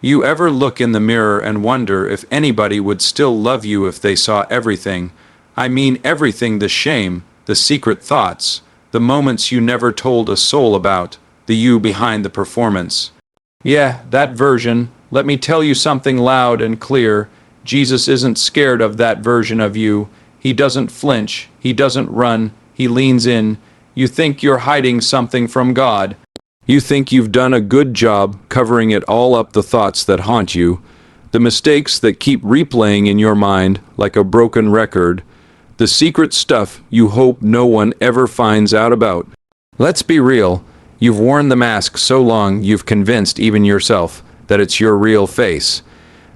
You ever look in the mirror and wonder if anybody would still love you if they saw everything? I mean everything, the shame, the secret thoughts, the moments you never told a soul about, the you behind the performance. Yeah, that version. Let me tell you something loud and clear. Jesus isn't scared of that version of you. He doesn't flinch. He doesn't run. He leans in. You think you're hiding something from God. You think you've done a good job covering it all up, the thoughts that haunt you, the mistakes that keep replaying in your mind like a broken record, the secret stuff you hope no one ever finds out about. Let's be real. You've worn the mask so long you've convinced even yourself that it's your real face.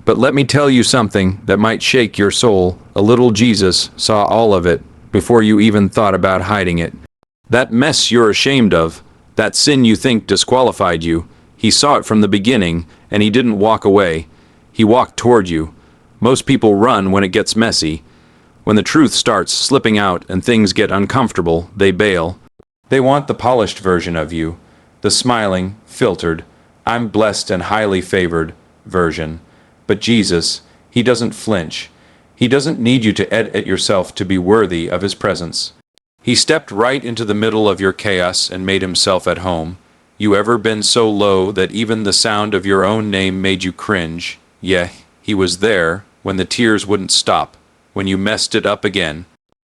But let me tell you something that might shake your soul. A little Jesus saw all of it before you even thought about hiding it. That mess you're ashamed of, that sin you think disqualified you, he saw it from the beginning, and he didn't walk away. He walked toward you. Most people run when it gets messy. When the truth starts slipping out and things get uncomfortable, they bail. They want the polished version of you, the smiling, filtered, I'm blessed and highly favored version. But Jesus, he doesn't flinch. He doesn't need you to edit yourself to be worthy of his presence. He stepped right into the middle of your chaos and made himself at home. You ever been so low that even the sound of your own name made you cringe? Yeah, he was there when the tears wouldn't stop, when you messed it up again.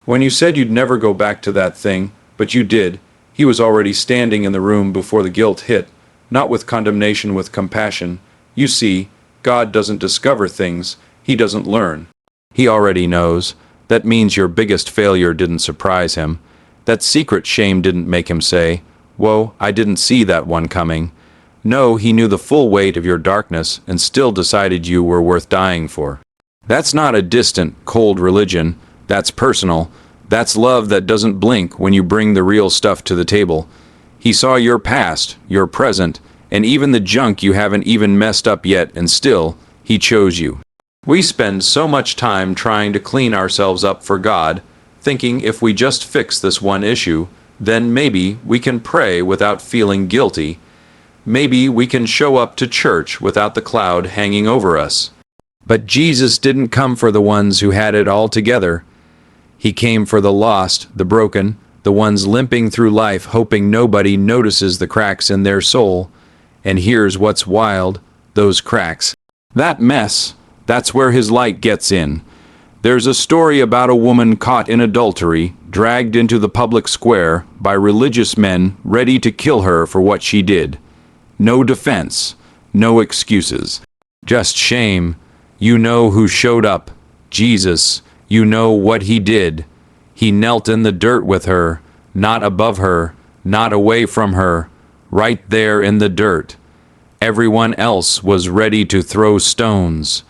When you said you'd never go back to that thing, but you did, he was already standing in the room before the guilt hit, not with condemnation, with compassion. You see, God doesn't discover things, he doesn't learn. He already knows. That means your biggest failure didn't surprise him. That secret shame didn't make him say, "Whoa, I didn't see that one coming." No, he knew the full weight of your darkness and still decided you were worth dying for. That's not a distant, cold religion. That's personal. That's love that doesn't blink when you bring the real stuff to the table. He saw your past, your present, and even the junk you haven't even messed up yet, and still, he chose you. We spend so much time trying to clean ourselves up for God, thinking if we just fix this one issue, then maybe we can pray without feeling guilty. Maybe we can show up to church without the cloud hanging over us. But Jesus didn't come for the ones who had it all together. He came for the lost, the broken, the ones limping through life hoping nobody notices the cracks in their soul. And here's what's wild, those cracks. That mess. That's where his light gets in. There's a story about a woman caught in adultery, dragged into the public square by religious men ready to kill her for what she did. No defense, no excuses. Just shame. You know who showed up. Jesus. You know what he did. He knelt in the dirt with her, not above her, not away from her, right there in the dirt. Everyone else was ready to throw stones.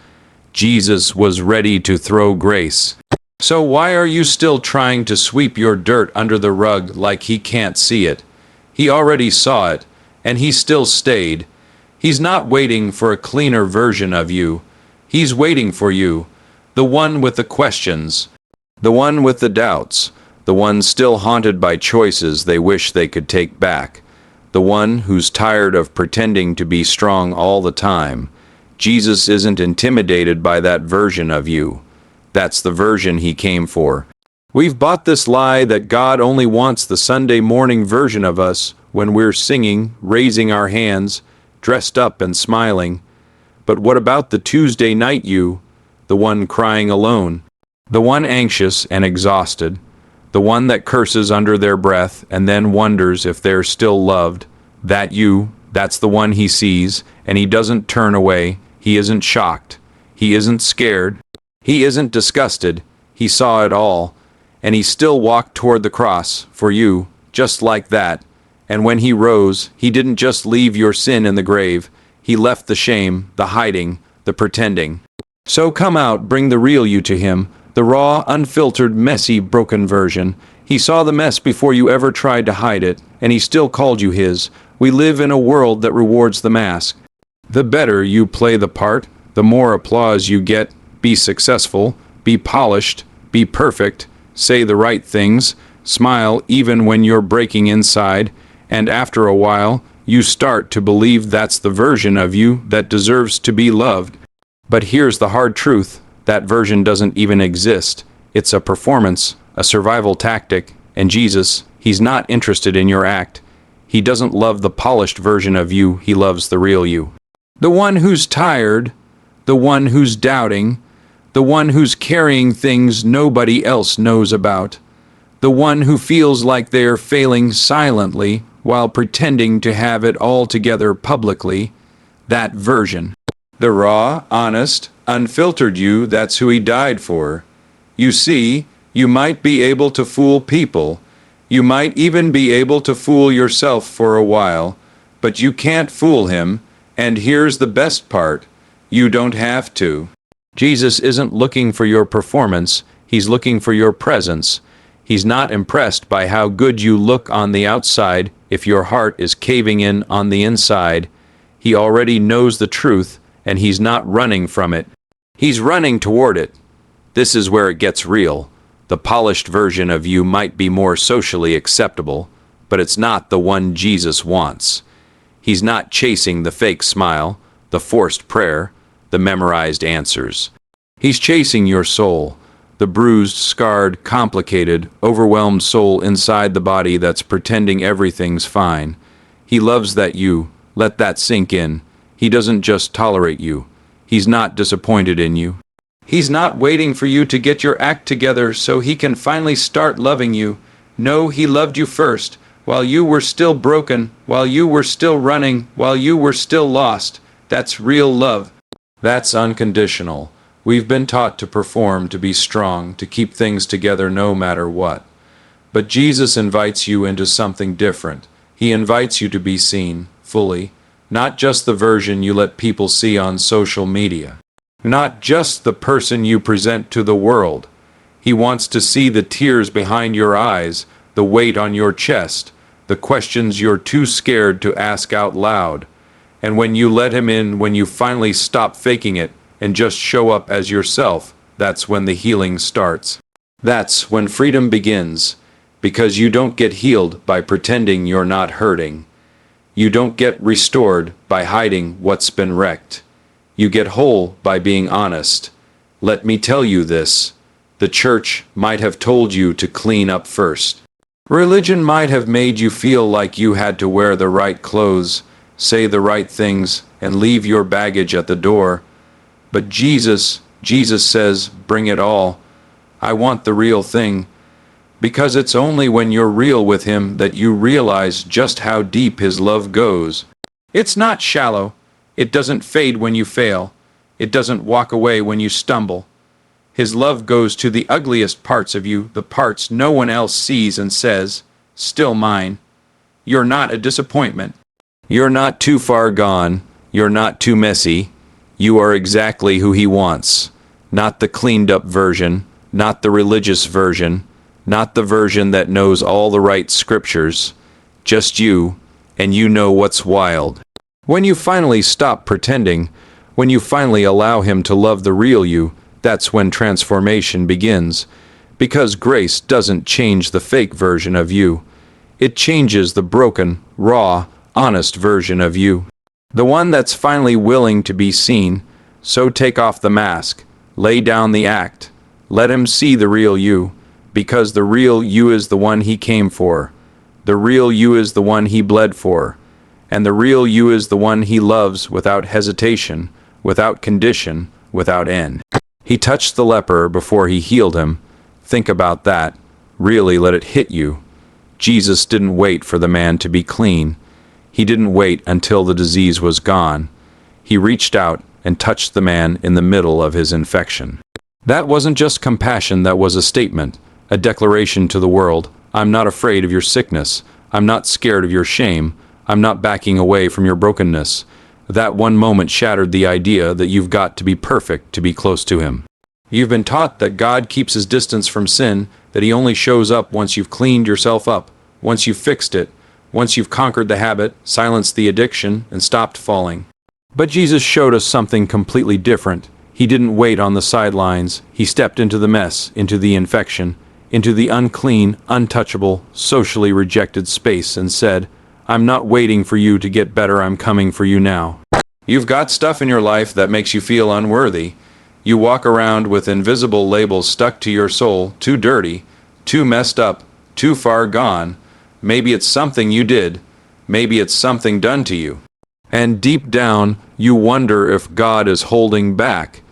Jesus was ready to throw grace. So why are you still trying to sweep your dirt under the rug like he can't see it? He already saw it, and he still stayed. He's not waiting for a cleaner version of you. He's waiting for you, the one with the questions, the one with the doubts, the one still haunted by choices they wish they could take back, the one who's tired of pretending to be strong all the time. Jesus isn't intimidated by that version of you. That's the version he came for. We've bought this lie that God only wants the Sunday morning version of us when we're singing, raising our hands, dressed up and smiling. But what about the Tuesday night you, the one crying alone, the one anxious and exhausted, the one that curses under their breath and then wonders if they're still loved? That you, that's the one he sees, and he doesn't turn away. He isn't shocked. He isn't scared. He isn't disgusted. He saw it all, and he still walked toward the cross for you, just like that. And when he rose, he didn't just leave your sin in the grave. He left the shame, the hiding, the pretending. So come out, bring the real you to him, the raw, unfiltered, messy, broken version. He saw the mess before you ever tried to hide it, and he still called you his. We live in a world that rewards the mask. The better you play the part, the more applause you get. Be successful, be polished, be perfect, say the right things, smile even when you're breaking inside, and after a while, You start to believe that's the version of you that deserves to be loved. But here's the hard truth. That version doesn't even exist. It's a performance, a survival tactic, and Jesus, he's not interested in your act. He doesn't love the polished version of you, he loves the real you. The one who's tired, the one who's doubting, the one who's carrying things nobody else knows about, the one who feels like they're failing silently while pretending to have it all together publicly, that version. The raw, honest, unfiltered you, that's who he died for. You see, you might be able to fool people. You might even be able to fool yourself for a while, but you can't fool him, and here's the best part. You don't have to. Jesus isn't looking for your performance, he's looking for your presence. He's not impressed by how good you look on the outside if your heart is caving in on the inside. He already knows the truth, and he's not running from it. He's running toward it. This is where it gets real. The polished version of you might be more socially acceptable, but it's not the one Jesus wants. He's not chasing the fake smile, the forced prayer, the memorized answers. He's chasing your soul, the bruised, scarred, complicated, overwhelmed soul inside the body that's pretending everything's fine. He loves that you. Let that sink in. He doesn't just tolerate you. He's not disappointed in you. He's not waiting for you to get your act together so he can finally start loving you. No, he loved you first, while you were still broken, while you were still running, while you were still lost. That's real love. That's unconditional. We've been taught to perform, to be strong, to keep things together no matter what. But Jesus invites you into something different. He invites you to be seen, fully, not just the version you let people see on social media, not just the person you present to the world. He wants to see the tears behind your eyes, the weight on your chest, the questions you're too scared to ask out loud. And when you let him in, when you finally stop faking it and just show up as yourself, that's when the healing starts. That's when freedom begins, because you don't get healed by pretending you're not hurting. You don't get restored by hiding what's been wrecked. You get whole by being honest. Let me tell you this. The church might have told you to clean up first. Religion might have made you feel like you had to wear the right clothes, say the right things, and leave your baggage at the door. But Jesus says, bring it all. I want the real thing. Because it's only when you're real with him that you realize just how deep his love goes. It's not shallow. It doesn't fade when you fail. It doesn't walk away when you stumble. His love goes to the ugliest parts of you, the parts no one else sees and says, still mine. You're not a disappointment. You're not too far gone. You're not too messy. You are exactly who he wants. Not the cleaned up version, not the religious version, not the version that knows all the right scriptures. Just you, and you know what's wild. When you finally stop pretending, when you finally allow him to love the real you, that's when transformation begins. Because grace doesn't change the fake version of you. It changes the broken, raw, honest version of you. The one that's finally willing to be seen. So take off the mask. Lay down the act. Let him see the real you. Because the real you is the one he came for. The real you is the one he bled for. And the real you is the one he loves without hesitation, without condition, without end. He touched the leper before he healed him. Think about that. Really let it hit you. Jesus didn't wait for the man to be clean. He didn't wait until the disease was gone. He reached out and touched the man in the middle of his infection. That wasn't just compassion, that was a statement, a declaration to the world. I'm not afraid of your sickness. I'm not scared of your shame. I'm not backing away from your brokenness. That one moment shattered the idea that you've got to be perfect to be close to him. You've been taught that God keeps his distance from sin, that he only shows up once you've cleaned yourself up, once you've fixed it, once you've conquered the habit, silenced the addiction, and stopped falling. But Jesus showed us something completely different. He didn't wait on the sidelines. He stepped into the mess, into the infection, into the unclean, untouchable, socially rejected space and said, I'm not waiting for you to get better, I'm coming for you now. You've got stuff in your life that makes you feel unworthy. You walk around with invisible labels stuck to your soul, too dirty, too messed up, too far gone. Maybe it's something you did. Maybe it's something done to you. And deep down, you wonder if God is holding back.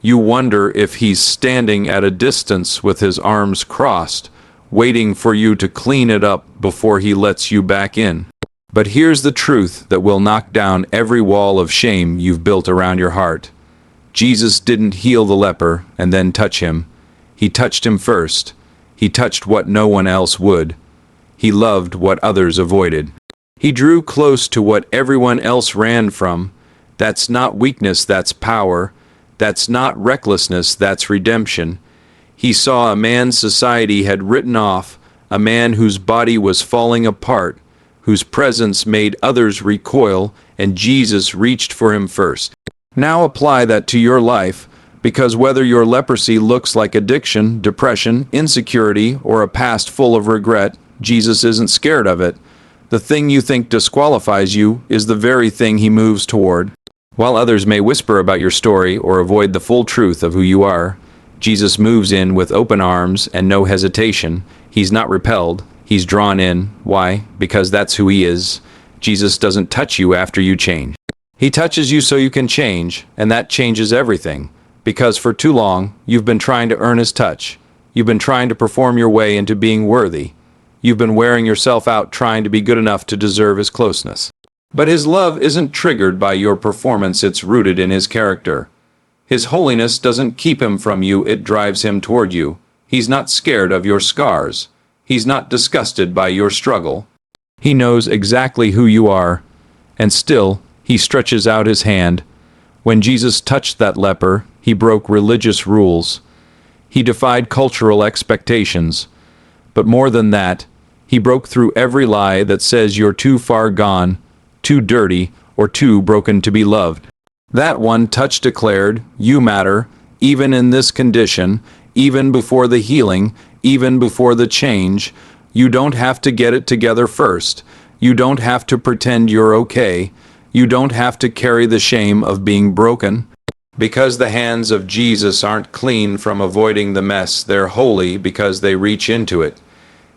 You wonder if He's standing at a distance with His arms crossed, waiting for you to clean it up before He lets you back in. But here's the truth that will knock down every wall of shame you've built around your heart. Jesus didn't heal the leper and then touch him. He touched him first. He touched what no one else would. He loved what others avoided. He drew close to what everyone else ran from. That's not weakness, that's power. That's not recklessness, that's redemption. He saw a man society had written off, a man whose body was falling apart, whose presence made others recoil, and Jesus reached for him first. Now apply that to your life, because whether your leprosy looks like addiction, depression, insecurity, or a past full of regret, Jesus isn't scared of it. The thing you think disqualifies you is the very thing He moves toward. While others may whisper about your story or avoid the full truth of who you are, Jesus moves in with open arms and no hesitation. He's not repelled. He's drawn in. Why? Because that's who He is. Jesus doesn't touch you after you change. He touches you so you can change, and that changes everything. Because for too long, you've been trying to earn His touch. You've been trying to perform your way into being worthy. You've been wearing yourself out trying to be good enough to deserve His closeness. But His love isn't triggered by your performance, it's rooted in His character. His holiness doesn't keep Him from you, it drives Him toward you. He's not scared of your scars. He's not disgusted by your struggle. He knows exactly who you are, and still, He stretches out His hand. When Jesus touched that leper, He broke religious rules. He defied cultural expectations. But more than that, He broke through every lie that says you're too far gone, too dirty, or too broken to be loved. That one touch declared, you matter, even in this condition, even before the healing, even before the change. You don't have to get it together first. You don't have to pretend you're okay. You don't have to carry the shame of being broken. Because the hands of Jesus aren't clean from avoiding the mess, they're holy because they reach into it.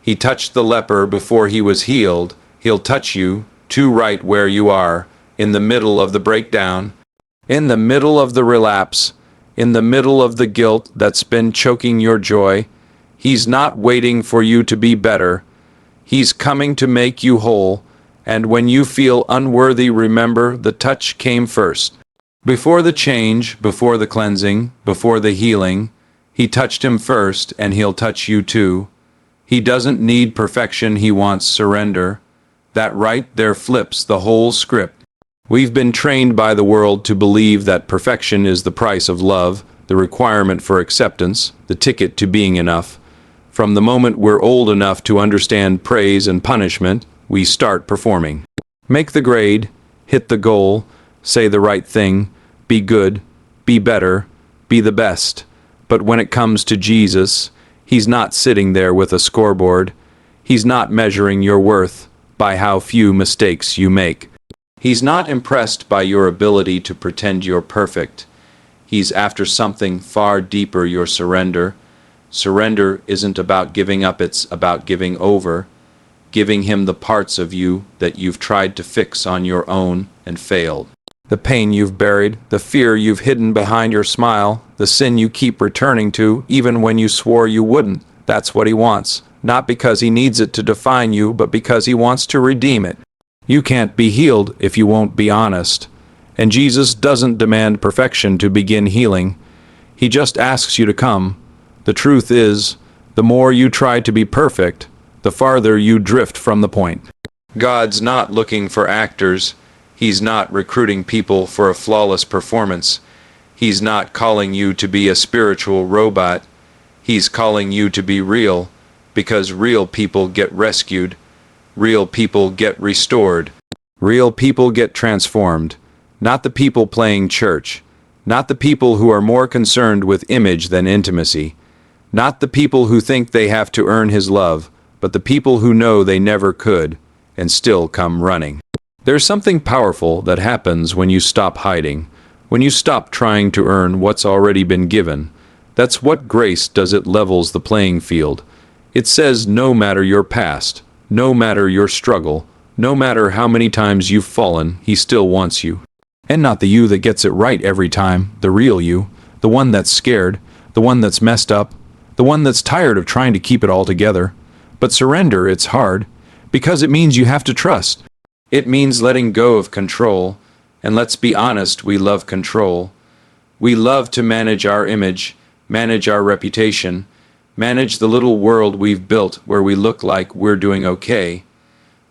He touched the leper before he was healed. He'll touch you, too, right where you are, in the middle of the breakdown, in the middle of the relapse, in the middle of the guilt that's been choking your joy. He's not waiting for you to be better. He's coming to make you whole. And when you feel unworthy, remember the touch came first. Before the change, before the cleansing, before the healing, He touched him first, and He'll touch you too. He doesn't need perfection, He wants surrender. That right there flips the whole script. We've been trained by the world to believe that perfection is the price of love, the requirement for acceptance, the ticket to being enough. From the moment we're old enough to understand praise and punishment, we start performing. Make the grade, hit the goal, say the right thing, be good, be better, be the best. But when it comes to Jesus, He's not sitting there with a scoreboard. He's not measuring your worth by how few mistakes you make. He's not impressed by your ability to pretend you're perfect. He's after something far deeper, your surrender. Surrender isn't about giving up, it's about giving over. Giving Him the parts of you that you've tried to fix on your own and failed. The pain you've buried, the fear you've hidden behind your smile, the sin you keep returning to even when you swore you wouldn't. That's what He wants. Not because He needs it to define you, but because He wants to redeem it. You can't be healed if you won't be honest. And Jesus doesn't demand perfection to begin healing. He just asks you to come. The truth is, the more you try to be perfect, the farther you drift from the point. God's not looking for actors. He's not recruiting people for a flawless performance. He's not calling you to be a spiritual robot. He's calling you to be real, because real people get rescued. Real people get restored. Real people get transformed. Not the people playing church. Not the people who are more concerned with image than intimacy. Not the people who think they have to earn His love, but the people who know they never could. and still come running. There's something powerful that happens when you stop hiding, when you stop trying to earn what's already been given. That's what grace does. It levels the playing field. It says no matter your past, no matter your struggle, no matter how many times you've fallen, he still wants you. And not the you that gets it right every time, the real you, the one that's scared, the one that's messed up, the one that's tired of trying to keep it all together. But surrender, it's hard, because it means you have to trust. It means letting go of control, and let's be honest, we love control. We love to manage our image, manage our reputation, manage the little world we've built where we look like we're doing okay.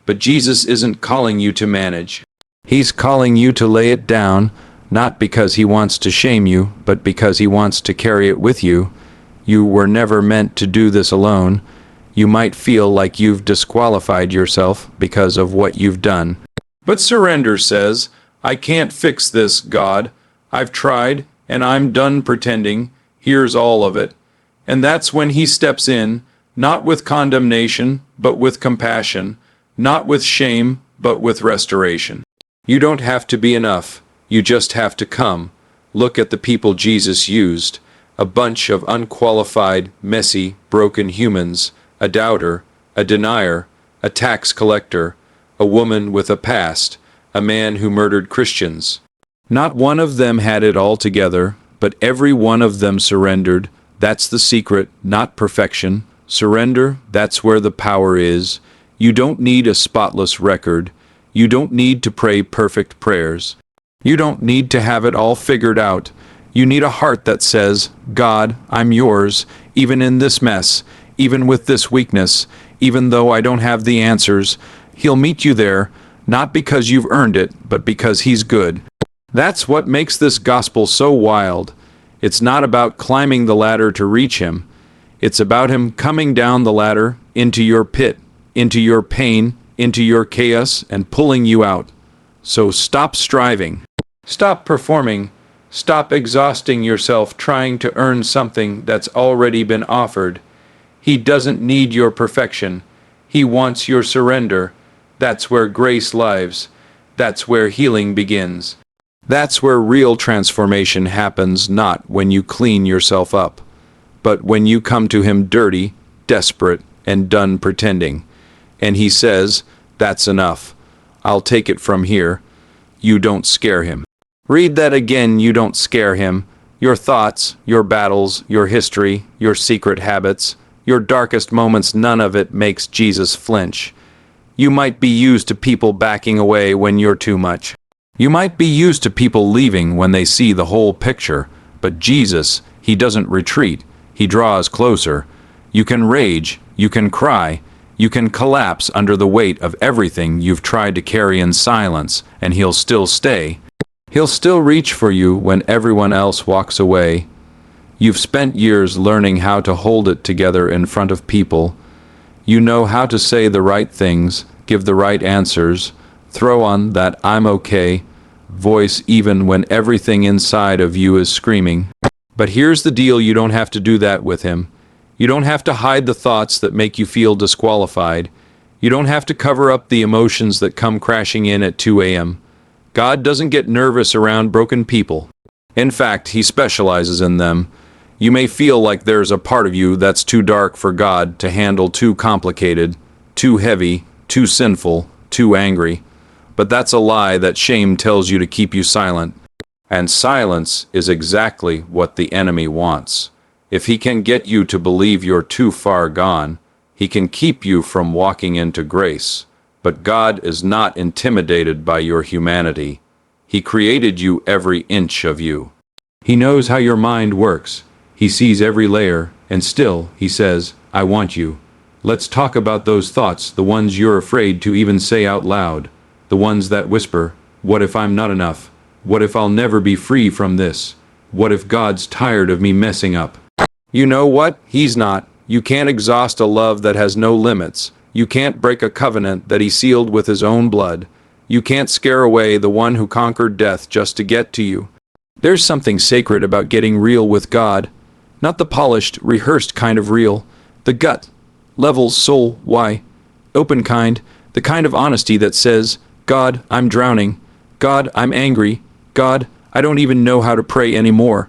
But Jesus isn't calling you to manage. He's calling you to lay it down, not because he wants to shame you, but because he wants to carry it with you. You were never meant to do this alone. You might feel like you've disqualified yourself because of what you've done. But surrender says, I can't fix this, God. I've tried, and I'm done pretending. Here's all of it. And that's when he steps in, not with condemnation, but with compassion, not with shame, but with restoration. You don't have to be enough. You just have to come. Look at the people Jesus used. A bunch of unqualified, messy, broken humans. A doubter, a denier, a tax collector, a woman with a past, a man who murdered Christians. Not one of them had it all together, but every one of them surrendered. That's the secret, not perfection. Surrender, that's where the power is. You don't need a spotless record. You don't need to pray perfect prayers. You don't need to have it all figured out. You need a heart that says, God, I'm yours, even in this mess, even with this weakness, even though I don't have the answers. He'll meet you there, not because you've earned it, but because he's good. That's what makes this gospel so wild. It's not about climbing the ladder to reach him. It's about him coming down the ladder into your pit, into your pain, into your chaos, and pulling you out. So stop striving. Stop performing. Stop exhausting yourself trying to earn something that's already been offered. He doesn't need your perfection. He wants your surrender. That's where grace lives. That's where healing begins. That's where real transformation happens, not when you clean yourself up, but when you come to him dirty, desperate, and done pretending. And he says, that's enough. I'll take it from here. You don't scare him. Read that again. You don't scare him. Your thoughts, your battles, your history, your secret habits, your darkest moments, none of it makes Jesus flinch. You might be used to people backing away when you're too much. You might be used to people leaving when they see the whole picture. But Jesus, he doesn't retreat. He draws closer. You can rage. You can cry. You can collapse under the weight of everything you've tried to carry in silence, and he'll still stay. He'll still reach for you when everyone else walks away. You've spent years learning how to hold it together in front of people. You know how to say the right things, give the right answers, throw on that I'm okay voice even when everything inside of you is screaming. But here's the deal, you don't have to do that with him. You don't have to hide the thoughts that make you feel disqualified. You don't have to cover up the emotions that come crashing in at 2 a.m. God doesn't get nervous around broken people. In fact, he specializes in them. You may feel like there's a part of you that's too dark for God to handle, too complicated, too heavy, too sinful, too angry. But that's a lie that shame tells you to keep you silent. And silence is exactly what the enemy wants. If he can get you to believe you're too far gone, he can keep you from walking into grace. But God is not intimidated by your humanity. He created you, every inch of you. He knows how your mind works. He sees every layer, and still, he says, I want you. Let's talk about those thoughts, the ones you're afraid to even say out loud. The ones that whisper, what if I'm not enough? What if I'll never be free from this? What if God's tired of me messing up? You know what? He's not. You can't exhaust a love that has no limits. You can't break a covenant that he sealed with his own blood. You can't scare away the one who conquered death just to get to you. There's something sacred about getting real with God. Not the polished, rehearsed kind of real. The gut, level, soul, why, open kind, The kind of honesty that says, God, I'm drowning. God, I'm angry. God, I don't even know how to pray anymore.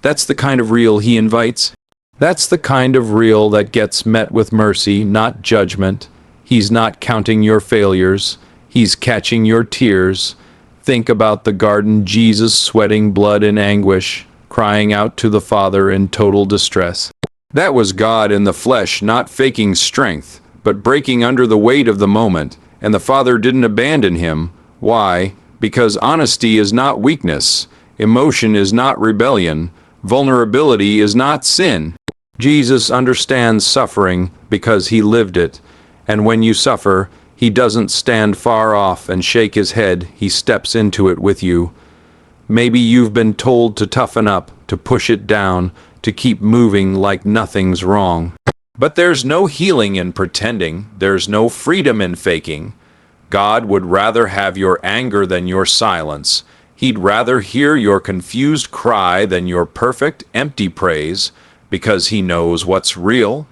That's the kind of real he invites. That's the kind of real that gets met with mercy, not judgment. He's not counting your failures. He's catching your tears. Think about the garden, Jesus sweating blood in anguish, crying out to the Father in total distress. That was God in the flesh, not faking strength, but breaking under the weight of the moment, and the Father didn't abandon him. Why? Because honesty is not weakness, emotion is not rebellion, vulnerability is not sin. Jesus understands suffering because he lived it, and when you suffer, he doesn't stand far off and shake his head, he steps into it with you. Maybe you've been told to toughen up, to push it down, to keep moving like nothing's wrong. But there's no healing in pretending, there's no freedom in faking. God would rather have your anger than your silence. He'd rather hear your confused cry than your perfect, empty praise, because he knows what's real.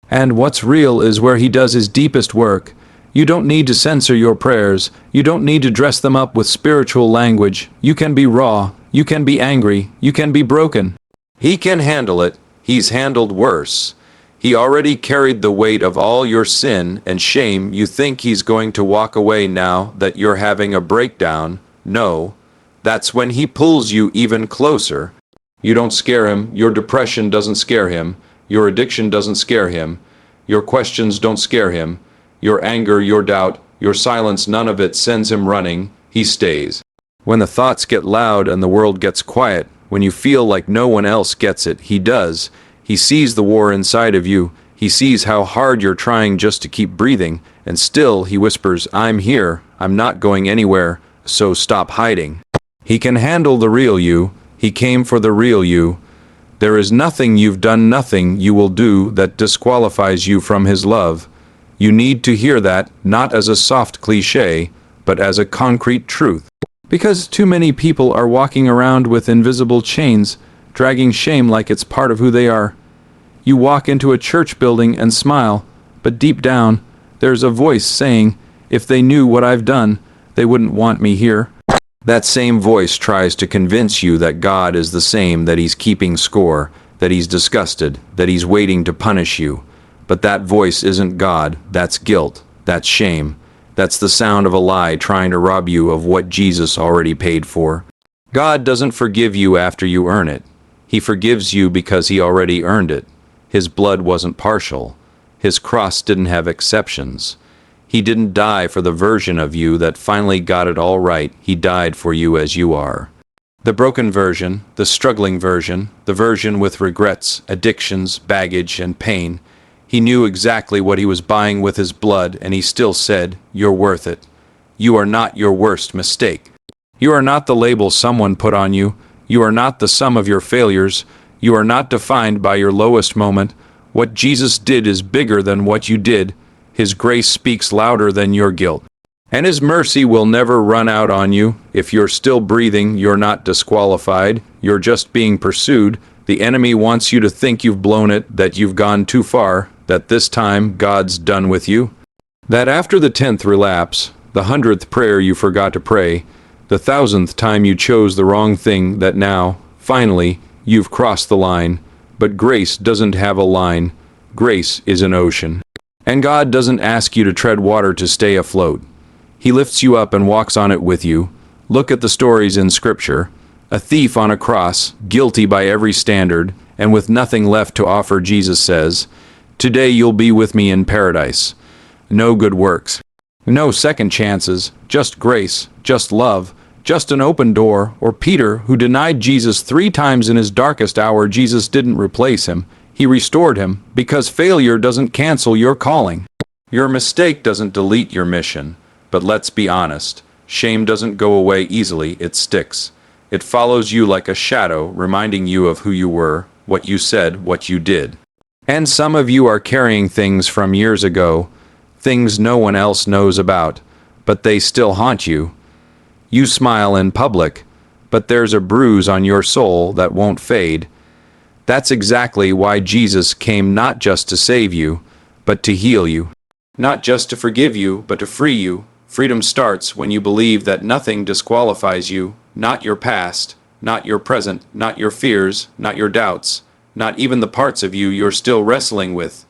And what's real is where he does his deepest work. You don't need to censor your prayers. You don't need to dress them up with spiritual language. You can be raw. You can be angry. You can be broken. He can handle it. He's handled worse. He already carried the weight of all your sin and shame. You think he's going to walk away now that you're having a breakdown. No. That's when he pulls you even closer. You don't scare him. Your depression doesn't scare him. Your addiction doesn't scare him. Your questions don't scare him. Your anger, your doubt, your silence, none of it sends him running. He stays. When the thoughts get loud and the world gets quiet, when you feel like no one else gets it, he does. He sees the war inside of you. He sees how hard you're trying just to keep breathing, and still he whispers, I'm here. I'm not going anywhere, so stop hiding. He can handle the real you. He came for the real you. There is nothing you've done, nothing you will do that disqualifies you from his love. You need to hear that, not as a soft cliche, but as a concrete truth. Because too many people are walking around with invisible chains, dragging shame like it's part of who they are. You walk into a church building and smile, but deep down, there's a voice saying, if they knew what I've done, they wouldn't want me here. That same voice tries to convince you that God is the same, that he's keeping score, that he's disgusted, that he's waiting to punish you. But that voice isn't God. That's guilt. That's shame. That's the sound of a lie trying to rob you of what Jesus already paid for. God doesn't forgive you after you earn it. He forgives you because he already earned it. His blood wasn't partial. His cross didn't have exceptions. He didn't die for the version of you that finally got it all right. He died for you as you are. The broken version, the struggling version, the version with regrets, addictions, baggage, and pain. He knew exactly what he was buying with his blood, and he still said, you're worth it. You are not your worst mistake. You are not the label someone put on you. You are not the sum of your failures. You are not defined by your lowest moment. What Jesus did is bigger than what you did. His grace speaks louder than your guilt. And his mercy will never run out on you. If you're still breathing, you're not disqualified. You're just being pursued. The enemy wants you to think you've blown it, that you've gone too far, that this time God's done with you. That after the 10th relapse, the 100th prayer you forgot to pray, the 1,000th time you chose the wrong thing, that now, finally, you've crossed the line. But grace doesn't have a line. Grace is an ocean. And God doesn't ask you to tread water to stay afloat. He lifts you up and walks on it with you. Look at the stories in Scripture. A thief on a cross, guilty by every standard, and with nothing left to offer, Jesus says, today you'll be with me in paradise. No good works. No second chances, just grace, just love, just an open door. Or Peter, who denied Jesus 3 times in his darkest hour, Jesus didn't replace him. He restored him, because failure doesn't cancel your calling. Your mistake doesn't delete your mission. But let's be honest, shame doesn't go away easily, it sticks. It follows you like a shadow, reminding you of who you were, what you said, what you did. And some of you are carrying things from years ago, things no one else knows about, but they still haunt you. You smile in public, but there's a bruise on your soul that won't fade. That's exactly why Jesus came, not just to save you, but to heal you. Not just to forgive you, but to free you. Freedom starts when you believe that nothing disqualifies you, not your past, not your present, not your fears, not your doubts, not even the parts of you you're still wrestling with.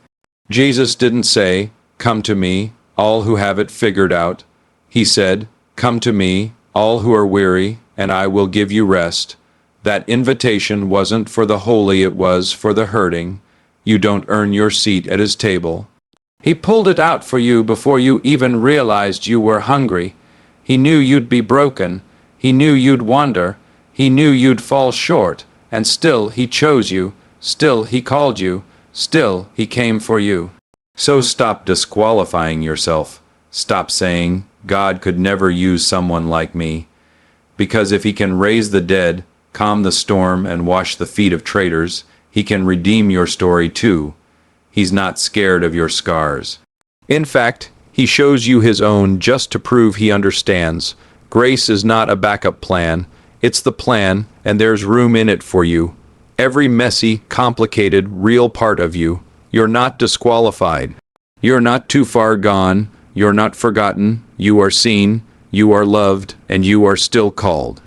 Jesus didn't say, "Come to me, all who have it figured out." He said, "Come to me, all who are weary, and I will give you rest." That invitation wasn't for the holy, it was for the hurting. You don't earn your seat at his table. He pulled it out for you before you even realized you were hungry. He knew you'd be broken. He knew you'd wander. He knew you'd fall short. And still he chose you. Still he called you. Still he came for you. So stop disqualifying yourself. Stop saying, "God could never use someone like me." Because if he can raise the dead, calm the storm, and wash the feet of traitors, he can redeem your story too. He's not scared of your scars. In fact, he shows you his own just to prove he understands. Grace is not a backup plan. It's the plan, and there's room in it for you. Every messy, complicated, real part of you. You're not disqualified. You're not too far gone. You're not forgotten. You are seen. You are loved, and you are still called.